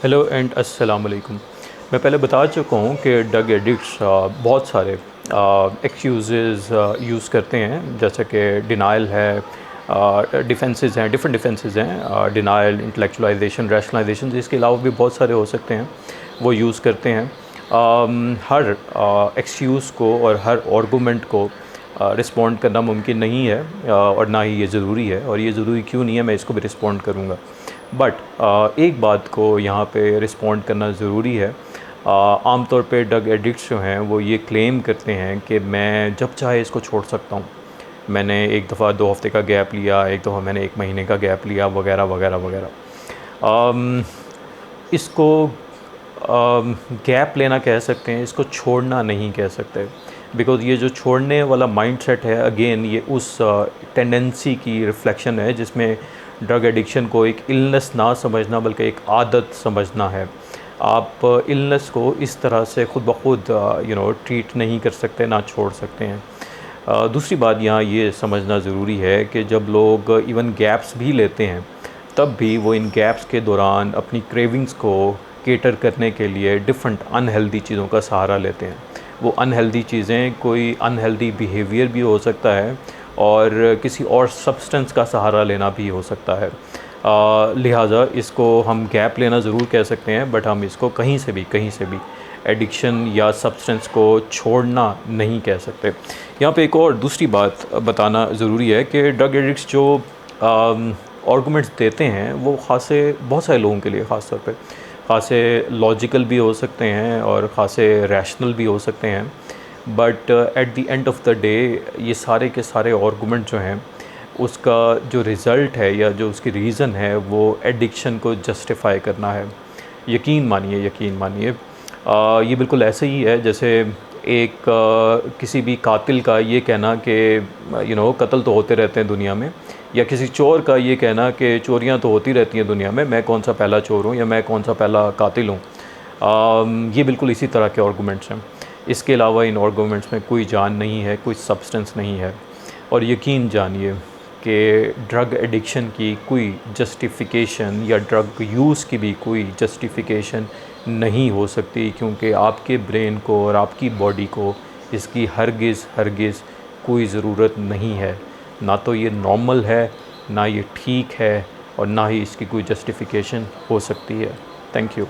Hello and अस्सलाम वालेकुम। मैं पहले बता चुका हूँ कि ड्रग एडिक्ट्स बहुत सारे एक्सक्यूज़ेस यूज़ करते हैं, जैसे कि डिनाइल है, डिफेंसेस हैं, डिफरेंट डिफेंसेस हैं, डिनाइल, इंटेलेक्चुअलाइजेशन, रैशनलाइजेशन। इसके अलावा भी बहुत सारे हो सकते हैं, वो यूज़ करते हैं। हर एक्सक्यूज़ को और हर आर्गूमेंट को रिस्पॉन्ड करना मुमकिन नहीं है, और ना ही ये ज़रूरी है। और ये ज़रूरी क्यों नहीं है, मैं इसको भी रिस्पॉन्ड करूँगा। बट एक बात को यहाँ पे रिस्पॉन्ड करना ज़रूरी है। आमतौर पे ड्रग एडिक्ट्स जो हैं वो ये क्लेम करते हैं कि मैं जब चाहे इसको छोड़ सकता हूँ। मैंने एक दफ़ा 2 हफ़्ते का गैप लिया, एक दफ़ा मैंने 1 महीने का गैप लिया, वगैरह वगैरह वगैरह। इसको गैप लेना कह सकते हैं, इसको छोड़ना नहीं कह सकते। बिकॉज़ ये जो छोड़ने वाला माइंडसेट है, अगेन ये उस टेंडेंसी की रिफ्लेक्शन है जिसमें ड्रग एडिक्शन को एक इलनेस ना समझना बल्कि एक आदत समझना है। आप इलनेस को इस तरह से ख़ुद ब खुद ट्रीट नहीं कर सकते, ना छोड़ सकते हैं। दूसरी बात यहाँ ये समझना ज़रूरी है कि जब लोग इवन गैप्स भी लेते हैं, तब भी वो इन गैप्स के दौरान अपनी क्रेविंग्स को केटर करने के लिए डिफरेंट अनहेल्दी चीज़ों का सहारा लेते हैं। वो अनहेल्दी चीज़ें, कोई अनहेल्दी बिहेवियर भी हो सकता है और किसी और सब्सटेंस का सहारा लेना भी हो सकता है। लिहाजा इसको हम गैप लेना ज़रूर कह सकते हैं, बट हम इसको कहीं से भी एडिक्शन या सब्सटेंस को छोड़ना नहीं कह सकते। यहाँ पे एक और दूसरी बात बताना ज़रूरी है कि ड्रग एडिक्ट्स जो आर्गूमेंट्स देते हैं वो ख़ासे बहुत सारे लोगों के लिए ख़ास तौर पे ख़ासे लॉजिकल भी हो सकते हैं और ख़ासे रैशनल भी हो सकते हैं। But at the end of the day ये सारे के सारे आर्गूमेंट जो हैं, उसका जो रिज़ल्ट है या जो उसकी रीज़न है वो एडिक्शन को जस्टिफ़ाई करना है। यकीन मानिए ये बिल्कुल ऐसे ही है जैसे एक किसी भी कातिल का ये कहना कि कत्ल तो होते रहते हैं दुनिया में, या किसी चोर का ये कहना कि चोरियां तो होती रहती हैं दुनिया में, मैं कौन सा पहला चोर हूँ या मैं कौन सा पहला कातिल हूँ। ये बिल्कुल इसी तरह के आर्गूमेंट्स हैं। इसके अलावा इन आर्गूमेंट्स में कोई जान नहीं है, कोई सब्सटेंस नहीं है। और यकीन जानिए कि ड्रग एडिक्शन की कोई जस्टिफ़िकेशन या ड्रग यूज़ की भी कोई जस्टिफ़िकेशन नहीं हो सकती, क्योंकि आपके ब्रेन को और आपकी बॉडी को इसकी हरगिज़ कोई ज़रूरत नहीं है। ना तो ये नॉर्मल है, ना ये ठीक है, और ना ही इसकी कोई जस्टिफ़िकेशन हो सकती है। Thank you.